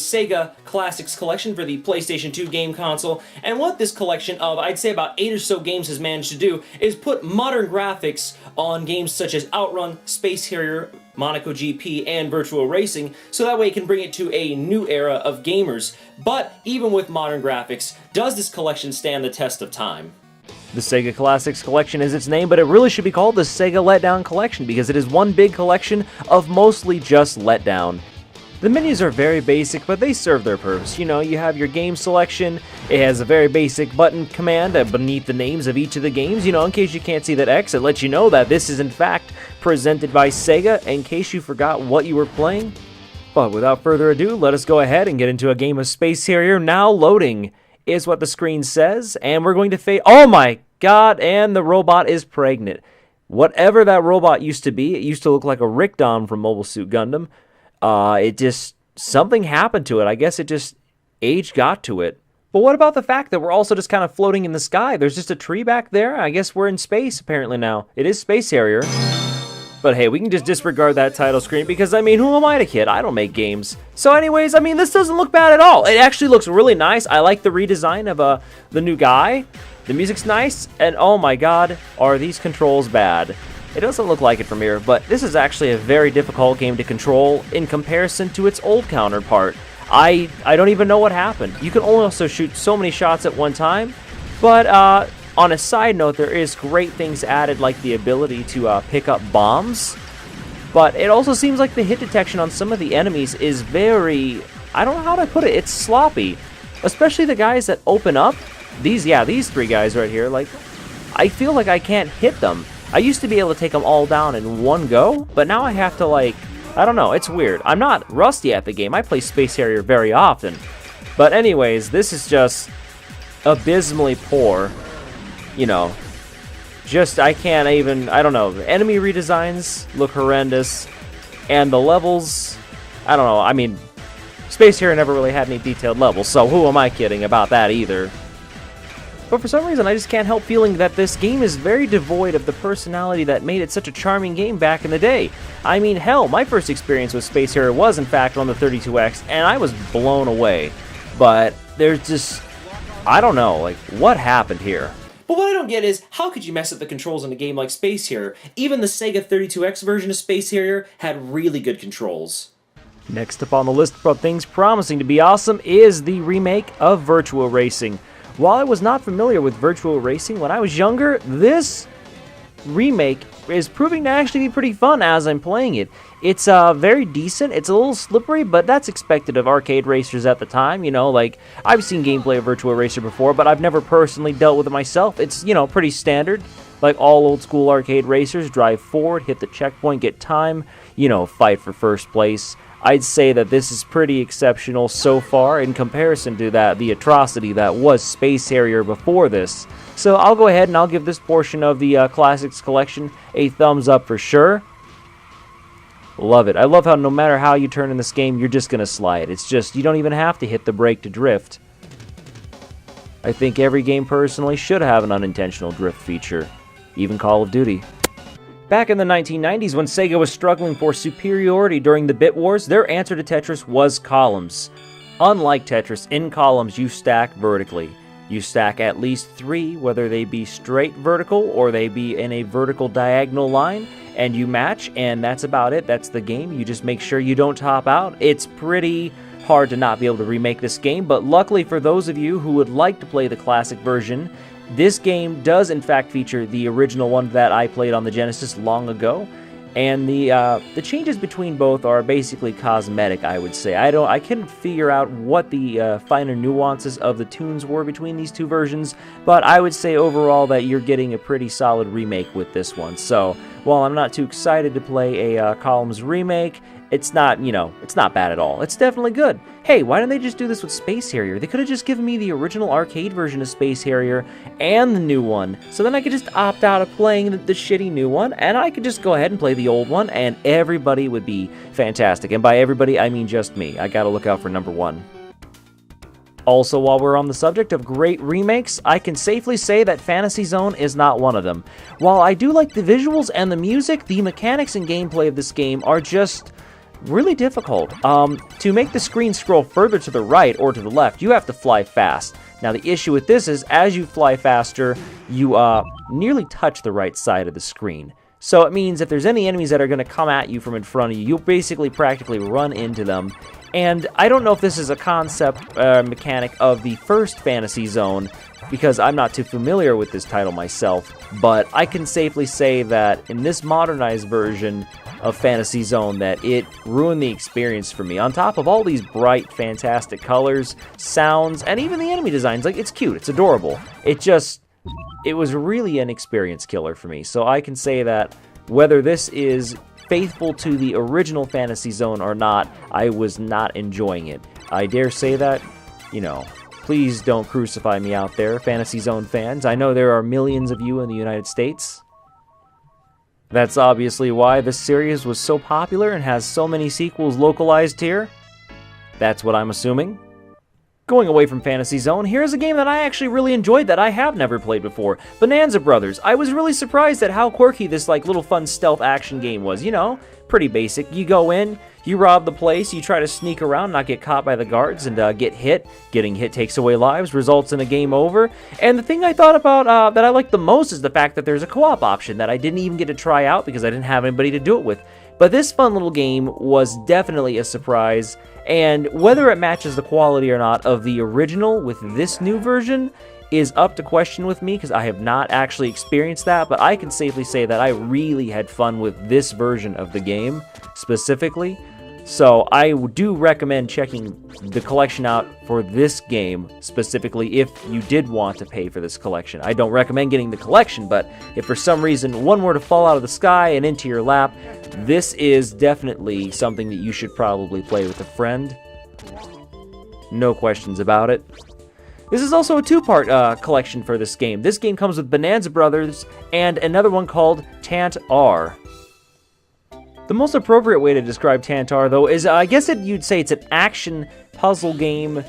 Sega Classics collection for the PlayStation 2 game console, and what this collection of, I'd say about 8 or so games has managed to do is put modern graphics on games such as Outrun, Space Harrier, Monaco GP, and Virtual Racing, so that way it can bring it to a new era of gamers. But even with modern graphics, does this collection stand the test of time? The Sega Classics Collection is its name, but it really should be called the Sega Letdown Collection because it is one big collection of mostly just letdown. The menus are very basic, but they serve their purpose. You know, you have your game selection, it has a very basic button command beneath the names of each of the games. You know, in case you can't see that X, it lets you know that this is in fact presented by Sega, in case you forgot what you were playing. But without further ado, let us go ahead and get into a game of Space Harrier. Now loading is what the screen says, and we're going to fade. Oh my god, and the robot is pregnant. Whatever that robot used to be, it used to look like a Rickdom from Mobile Suit Gundam. Something happened to it. I guess it just, age got to it. But what about the fact that we're also just kind of floating in the sky? There's just a tree back there. I guess we're in space apparently now. It is Space Harrier. But hey, we can just disregard that title screen because, I mean, who am I to kid? I don't make games. So anyways, I mean, this doesn't look bad at all. It actually looks really nice. I like the redesign of the new guy. The music's nice, and oh my god, are these controls bad. It doesn't look like it from here, but this is actually a very difficult game to control in comparison to its old counterpart. I don't even know what happened. You can only also shoot so many shots at one time, but on a side note, there is great things added, like the ability to pick up bombs, but it also seems like the hit detection on some of the enemies is very, I don't know how to put it, it's sloppy. Especially the guys that open up, these three guys right here, like, I feel like I can't hit them. I used to be able to take them all down in one go, but now I have to, like, I don't know, it's weird. I'm not rusty at the game, I play Space Harrier very often. But anyways, this is just abysmally poor. You know, just, I can't even, I don't know, the enemy redesigns look horrendous, and the levels, I don't know, I mean, Space Harrier never really had any detailed levels, so who am I kidding about that either? But for some reason, I just can't help feeling that this game is very devoid of the personality that made it such a charming game back in the day. I mean, hell, my first experience with Space Harrier was, in fact, on the 32X, and I was blown away. But there's just, I don't know, like, what happened here? But what I don't get is, how could you mess up the controls in a game like Space Harrier? Even the Sega 32X version of Space Harrier had really good controls. Next up on the list of things promising to be awesome is the remake of Virtual Racing. While I was not familiar with Virtual Racing when I was younger, this remake is proving to actually be pretty fun as I'm playing it. It's very decent, it's a little slippery, but that's expected of arcade racers at the time, you know, like, I've seen gameplay of Virtual Racer before, but I've never personally dealt with it myself. It's, you know, pretty standard, like all old school arcade racers, drive forward, hit the checkpoint, get time, you know, fight for first place. I'd say that this is pretty exceptional so far in comparison to the atrocity that was Space Harrier before this. So I'll go ahead and I'll give this portion of the Classics Collection a thumbs up for sure. Love it. I love how no matter how you turn in this game, you're just going to slide. It's just, you don't even have to hit the brake to drift. I think every game personally should have an unintentional drift feature. Even Call of Duty. Back in the 1990s, when Sega was struggling for superiority during the Bit Wars, their answer to Tetris was columns. Unlike Tetris, in columns you stack vertically. You stack at least 3, whether they be straight vertical or they be in a vertical diagonal line, and you match, and that's about it. That's the game. You just make sure you don't top out. It's pretty hard to not be able to remake this game, but luckily for those of you who would like to play the classic version, this game does in fact feature the original one that I played on the Genesis long ago, and the changes between both are basically cosmetic, I would say. I couldn't figure out what the finer nuances of the tunes were between these two versions, but I would say overall that you're getting a pretty solid remake with this one. So while I'm not too excited to play a Columns remake, it's not, you know, it's not bad at all. It's definitely good. Hey, why didn't they just do this with Space Harrier? They could have just given me the original arcade version of Space Harrier and the new one, so then I could just opt out of playing the shitty new one, and I could just go ahead and play the old one, and everybody would be fantastic. And by everybody, I mean just me. I gotta look out for number 1. Also, while we're on the subject of great remakes, I can safely say that Fantasy Zone is not one of them. While I do like the visuals and the music, the mechanics and gameplay of this game are just really difficult. To make the screen scroll further to the right or to the left, you have to fly fast. Now, the issue with this is, as you fly faster, you nearly touch the right side of the screen. So it means if there's any enemies that are going to come at you from in front of you, you'll basically practically run into them. And I don't know if this is a concept mechanic of the first Fantasy Zone, because I'm not too familiar with this title myself, but I can safely say that in this modernized version of Fantasy Zone that it ruined the experience for me. On top of all these bright, fantastic colors, sounds, and even the enemy designs, like, it's cute, it's adorable. It was really an experience killer for me. So I can say that whether this is faithful to the original Fantasy Zone or not, I was not enjoying it. I dare say that, you know, please don't crucify me out there, Fantasy Zone fans. I know there are millions of you in the United States. That's obviously why this series was so popular and has so many sequels localized here. That's what I'm assuming. Going away from Fantasy Zone, here's a game that I actually really enjoyed that I have never played before. Bonanza Brothers. I was really surprised at how quirky this little fun stealth action game was. You know, pretty basic. You go in, you rob the place, you try to sneak around, not get caught by the guards, and get hit. Getting hit takes away lives, results in a game over. And the thing I thought about that I liked the most is the fact that there's a co-op option that I didn't even get to try out because I didn't have anybody to do it with. But this fun little game was definitely a surprise, and whether it matches the quality or not of the original with this new version is up to question with me, because I have not actually experienced that, but I can safely say that I really had fun with this version of the game specifically. So I do recommend checking the collection out for this game specifically if you did want to pay for this collection. I don't recommend getting the collection, but if for some reason one were to fall out of the sky and into your lap, this is definitely something that you should probably play with a friend. No questions about it. This is also a two-part collection for this game. This game comes with Bonanza Brothers and another one called Tant R. The most appropriate way to describe Tant R, though, is I guess you'd say it's an action puzzle game,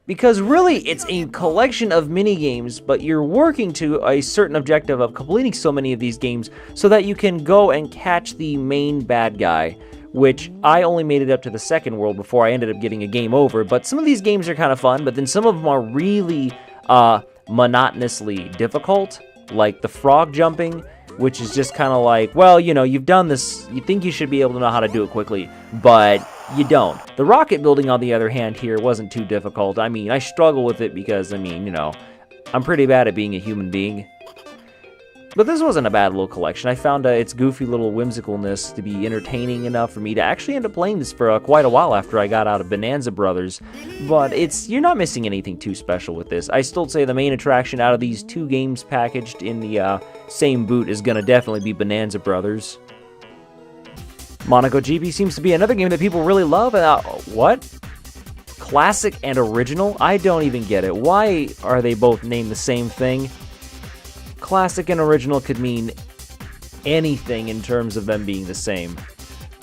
because really it's a collection of mini-games, but you're working to a certain objective of completing so many of these games so that you can go and catch the main bad guy, which I only made it up to the second world before I ended up getting a game over. But some of these games are kind of fun, but then some of them are really monotonously difficult, like the frog jumping, which is just kind of like, well, you know, you've done this, you think you should be able to know how to do it quickly, but you don't. The rocket building, on the other hand, here wasn't too difficult. I mean, I struggle with it because, I mean, you know, I'm pretty bad at being a human being. But this wasn't a bad little collection. I found its goofy little whimsicalness to be entertaining enough for me to actually end up playing this for quite a while after I got out of Bonanza Brothers. But you're not missing anything too special with this. I still say the main attraction out of these two games packaged in the same boot is going to definitely be Bonanza Brothers. Monaco GP seems to be another game that people really love. What? Classic and original? I don't even get it. Why are they both named the same thing? Classic and original could mean anything in terms of them being the same.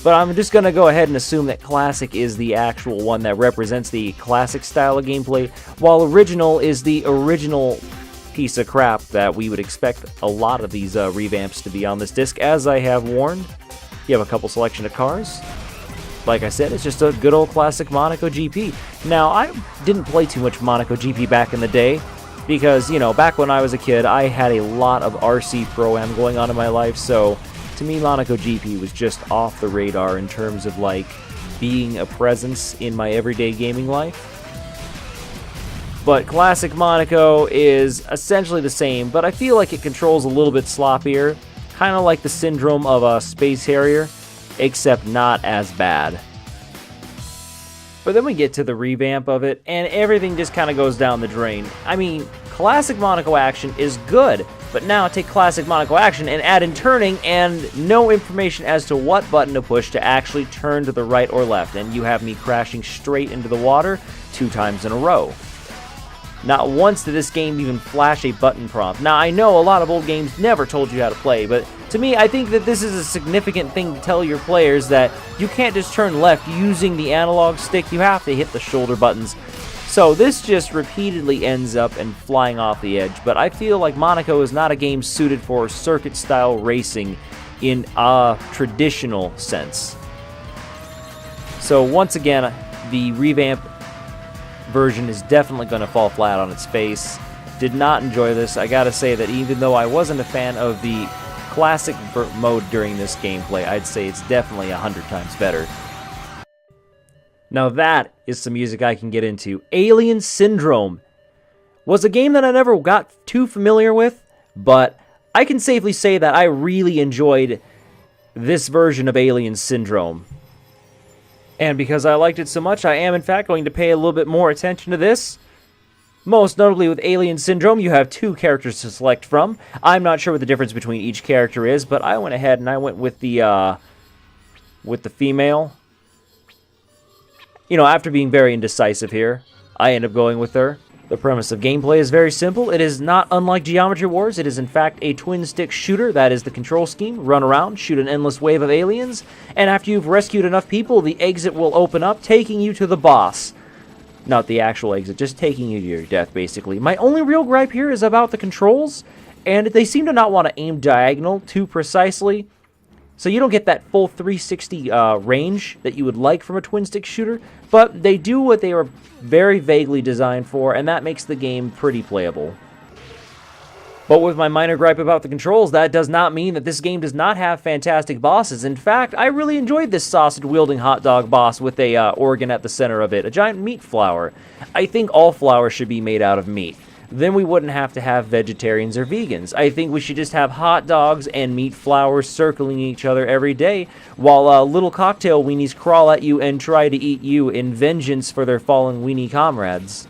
But I'm just going to go ahead and assume that classic is the actual one that represents the classic style of gameplay, while original is the original piece of crap that we would expect a lot of these revamps to be on this disc. As I have warned, you have a couple selection of cars. Like I said, it's just a good old classic Monaco GP. Now, I didn't play too much Monaco GP back in the day, because, you know, back when I was a kid, I had a lot of RC Pro-Am going on in my life, so to me, Monaco GP was just off the radar in terms of, like, being a presence in my everyday gaming life. But Classic Monaco is essentially the same, but I feel like it controls a little bit sloppier, kind of like the syndrome of a Space Harrier, except not as bad. But then we get to the revamp of it, and everything just kind of goes down the drain. I mean, Classic Monaco Action is good, but now take Classic Monaco Action and add in turning and no information as to what button to push to actually turn to the right or left, and you have me crashing straight into the water 2 times in a row. Not once did this game even flash a button prompt. Now, I know a lot of old games never told you how to play, but to me, I think that this is a significant thing to tell your players that you can't just turn left using the analog stick, you have to hit the shoulder buttons. So this just repeatedly ends up and flying off the edge, but I feel like Monaco is not a game suited for circuit-style racing in a traditional sense. So once again, the revamp version is definitely going to fall flat on its face. Did not enjoy this. I gotta say that even though I wasn't a fan of the classic mode during this gameplay, I'd say it's definitely 100 times better. Now that is some music I can get into. Alien Syndrome was a game that I never got too familiar with, but I can safely say that I really enjoyed this version of Alien Syndrome. And because I liked it so much, I am in fact going to pay a little bit more attention to this. Most notably with Alien Syndrome, you have 2 characters to select from. I'm not sure what the difference between each character is, but I went ahead and I went with the female. You know, after being very indecisive here, I end up going with her. The premise of gameplay is very simple. It is not unlike Geometry Wars. It is in fact a twin-stick shooter. That is the control scheme. Run around, shoot an endless wave of aliens, and after you've rescued enough people, the exit will open up, taking you to the boss. Not the actual exit, just taking you to your death, basically. My only real gripe here is about the controls, and they seem to not want to aim diagonal too precisely, so you don't get that full 360 range that you would like from a twin-stick shooter, but they do what they were very vaguely designed for, and that makes the game pretty playable. But with my minor gripe about the controls, that does not mean that this game does not have fantastic bosses. In fact, I really enjoyed this sausage-wielding hot dog boss with a organ at the center of it, a giant meat flower. I think all flour should be made out of meat. Then we wouldn't have to have vegetarians or vegans. I think we should just have hot dogs and meat flowers circling each other every day, while little cocktail weenies crawl at you and try to eat you in vengeance for their fallen weenie comrades.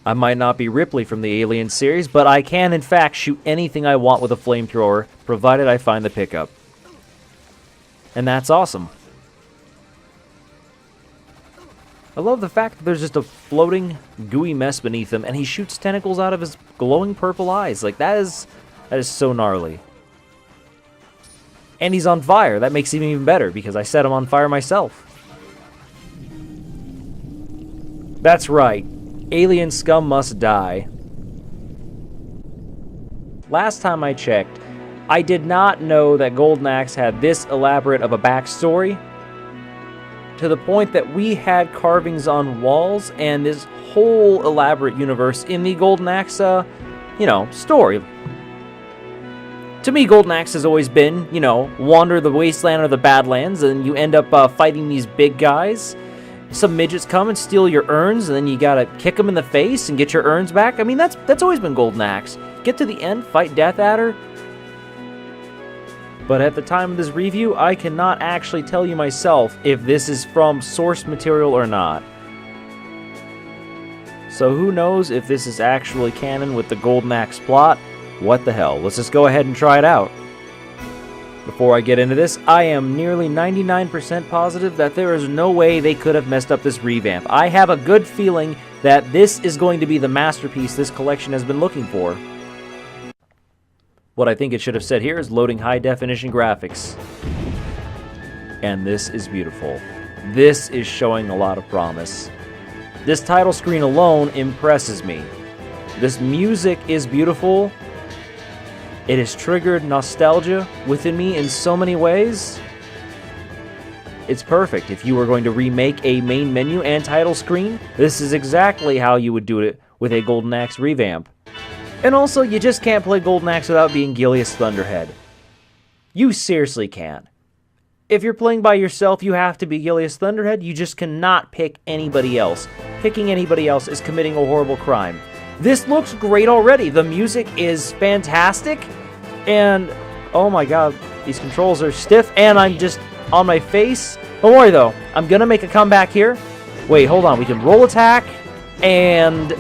I might not be Ripley from the Alien series, but I can in fact shoot anything I want with a flamethrower, provided I find the pickup. And that's awesome. I love the fact that there's just a floating, gooey mess beneath him, and he shoots tentacles out of his glowing purple eyes. Like, that is so gnarly. And he's on fire. That makes him even better, because I set him on fire myself. That's right. Alien scum must die. Last time I checked, I did not know that Golden Axe had this elaborate of a backstory, to the point that we had carvings on walls and this whole elaborate universe in the Golden Axe, story. To me, Golden Axe has always been, wander the wasteland or the Badlands, and you end up fighting these big guys. Some midgets come and steal your urns, and then you gotta kick them in the face and get your urns back. I mean, that's always been Golden Axe. Get to the end, fight Death Adder. But at the time of this review, I cannot actually tell you myself if this is from source material or not. So who knows if this is actually canon with the Golden Axe plot? What the hell? Let's just go ahead and try it out. Before I get into this, I am nearly 99% positive that there is no way they could have messed up this revamp. I have a good feeling that this is going to be the masterpiece this collection has been looking for. What I think it should have said here is loading high-definition graphics. And this is beautiful. This is showing a lot of promise. This title screen alone impresses me. This music is beautiful. It has triggered nostalgia within me in so many ways. It's perfect. If you were going to remake a main menu and title screen, this is exactly how you would do it with a Golden Axe revamp. And also, you just can't play Golden Axe without being Gilius Thunderhead. You seriously can't. If you're playing by yourself, you have to be Gilius Thunderhead. You just cannot pick anybody else. Picking anybody else is committing a horrible crime. This looks great already. The music is fantastic. And, oh my god, these controls are stiff. And I'm just on my face. Don't worry, though. I'm going to make a comeback here. Wait, hold on. We can roll attack. And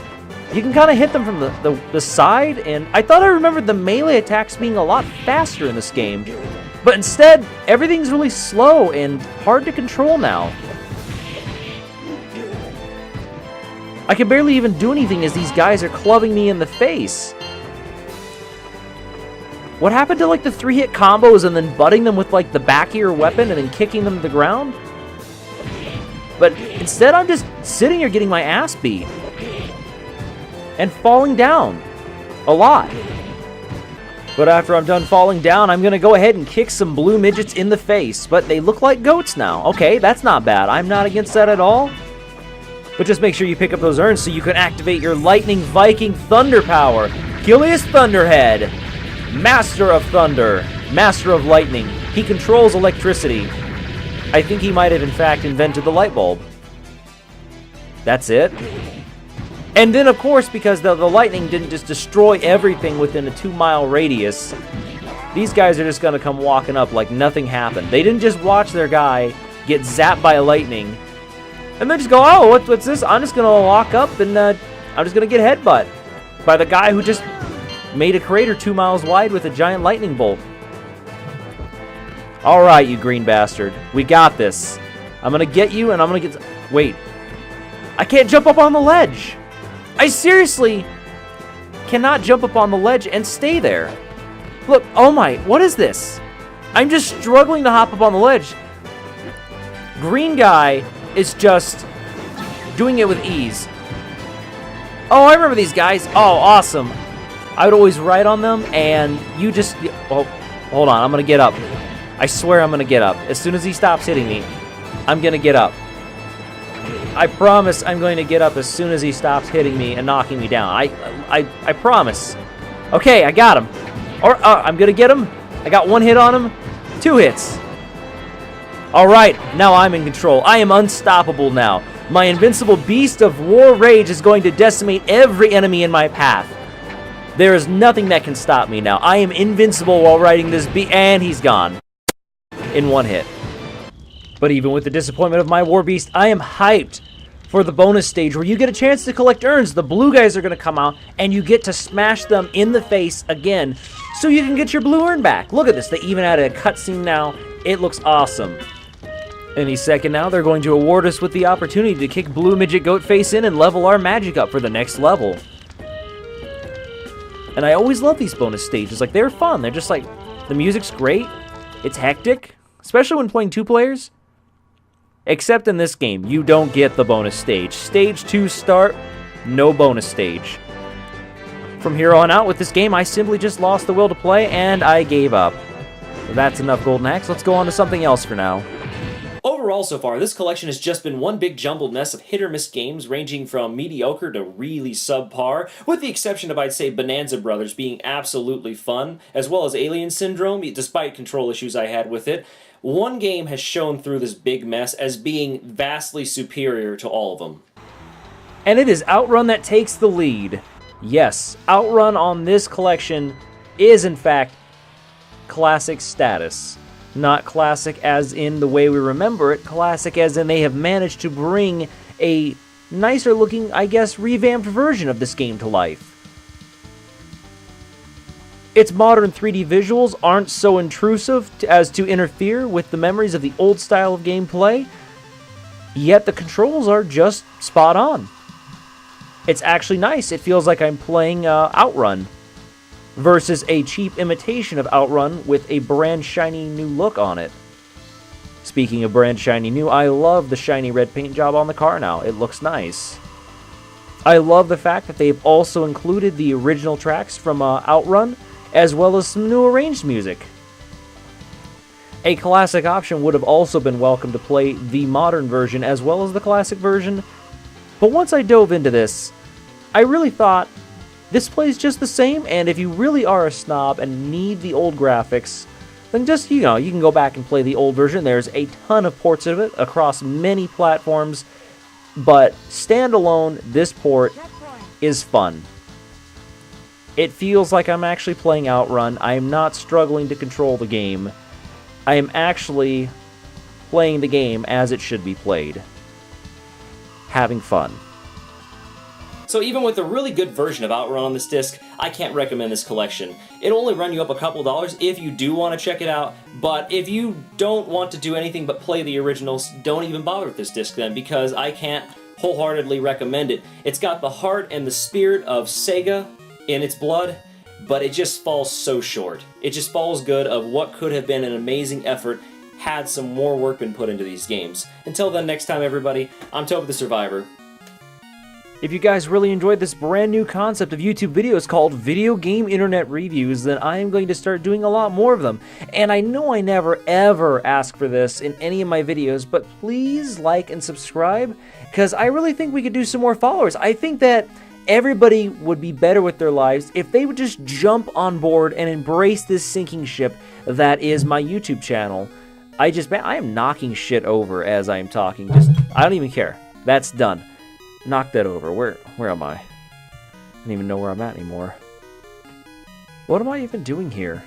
you can kind of hit them from the side. And I thought I remembered the melee attacks being a lot faster in this game. But instead, everything's really slow and hard to control now. I can barely even do anything as these guys are clubbing me in the face. What happened to, like, the 3-hit combos and then butting them with, like, the back of your weapon and then kicking them to the ground? But instead, I'm just sitting here getting my ass beat. And falling down. A lot. But after I'm done falling down, I'm gonna go ahead and kick some blue midgets in the face. But they look like goats now. Okay, that's not bad. I'm not against that at all. But just make sure you pick up those urns so you can activate your Lightning Viking Thunder power. Gilius Thunderhead, Master of Thunder, Master of Lightning. He controls electricity. I think he might have in fact invented the light bulb. That's it. And then, of course, because the lightning didn't just destroy everything within a 2-mile radius, these guys are just going to come walking up like nothing happened. They didn't just watch their guy get zapped by lightning, and then just go, oh, what's this? I'm just going to walk up, and I'm just going to get headbutt by the guy who just made a crater 2 miles wide with a giant lightning bolt. All right, you green bastard. We got this. I'm going to get you, and I'm going to get... Wait. I can't jump up on the ledge. I seriously cannot jump up on the ledge and stay there. Look, oh my, what is this? I'm just struggling to hop up on the ledge. Green guy is just doing it with ease. Oh, I remember these guys. Oh, awesome. I would always ride on them, and you just... Oh, hold on, I'm going to get up. I swear I'm going to get up. As soon as he stops hitting me, I'm going to get up. I promise I'm going to get up as soon as he stops hitting me and knocking me down. I promise. Okay, I got him. Or I'm going to get him. I got 1 hit on him. 2 hits. All right, now I'm in control. I am unstoppable now. My invincible beast of war rage is going to decimate every enemy in my path. There is nothing that can stop me now. I am invincible while riding this beast, and he's gone in 1 hit. But even with the disappointment of my war beast, I am hyped for the bonus stage where you get a chance to collect urns. The blue guys are going to come out, and you get to smash them in the face again so you can get your blue urn back. Look at this. They even added a cutscene now. It looks awesome. Any second now, they're going to award us with the opportunity to kick blue midget goat face in and level our magic up for the next level. And I always love these bonus stages. Like, they're fun. They're just like, the music's great. It's hectic, especially when playing 2 players. Except in this game, you don't get the bonus stage. Stage 2 start, no bonus stage. From here on out with this game, I simply just lost the will to play, and I gave up. That's enough golden axe. Let's go on to something else for now. Overall, so far, this collection has just been one big jumbled mess of hit-or-miss games ranging from mediocre to really subpar, with the exception of, I'd say, Bonanza Brothers being absolutely fun, as well as Alien Syndrome, despite control issues I had with it. One game has shown through this big mess as being vastly superior to all of them. And it is Outrun that takes the lead. Yes, Outrun on this collection is, in fact, classic status. Not classic as in the way we remember it, classic as in they have managed to bring a nicer looking, I guess, revamped version of this game to life. Its modern 3D visuals aren't so intrusive as to interfere with the memories of the old style of gameplay, yet the controls are just spot on. It's actually nice. It feels like I'm playing Outrun versus a cheap imitation of Outrun with a brand shiny new look on it. Speaking of brand shiny new, I love the shiny red paint job on the car now. It looks nice. I love the fact that they've also included the original tracks from Outrun, as well as some new arranged music. A classic option would have also been welcome to play the modern version as well as the classic version, but once I dove into this, I really thought this plays just the same, and if you really are a snob and need the old graphics, then just, you know, you can go back and play the old version. There's a ton of ports of it across many platforms, but standalone, this port is fun. It feels like I'm actually playing Outrun. I am not struggling to control the game. I am actually playing the game as it should be played. Having fun. So even with a really good version of Outrun on this disc, I can't recommend this collection. It'll only run you up a couple dollars if you do want to check it out, but if you don't want to do anything but play the originals, don't even bother with this disc then, because I can't wholeheartedly recommend it. It's got the heart and the spirit of Sega in its blood, but it just falls so short. It just falls good of what could have been an amazing effort had some more work been put into these games. Until then, next time everybody, I'm TofuTehSurvivor. If you guys really enjoyed this brand new concept of YouTube videos called Video Game Internet Reviews, then I am going to start doing a lot more of them. And I know I never ever ask for this in any of my videos, but please like and subscribe, because I really think we could do some more followers. I think that everybody would be better with their lives if they would just jump on board and embrace this sinking ship that is my YouTube channel. I am knocking shit over as I'm talking. I don't even care. That's done. Knock that over. Where am I? I don't even know where I'm at anymore. What am I even doing here?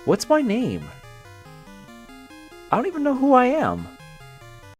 What's my name? I don't even know who I am.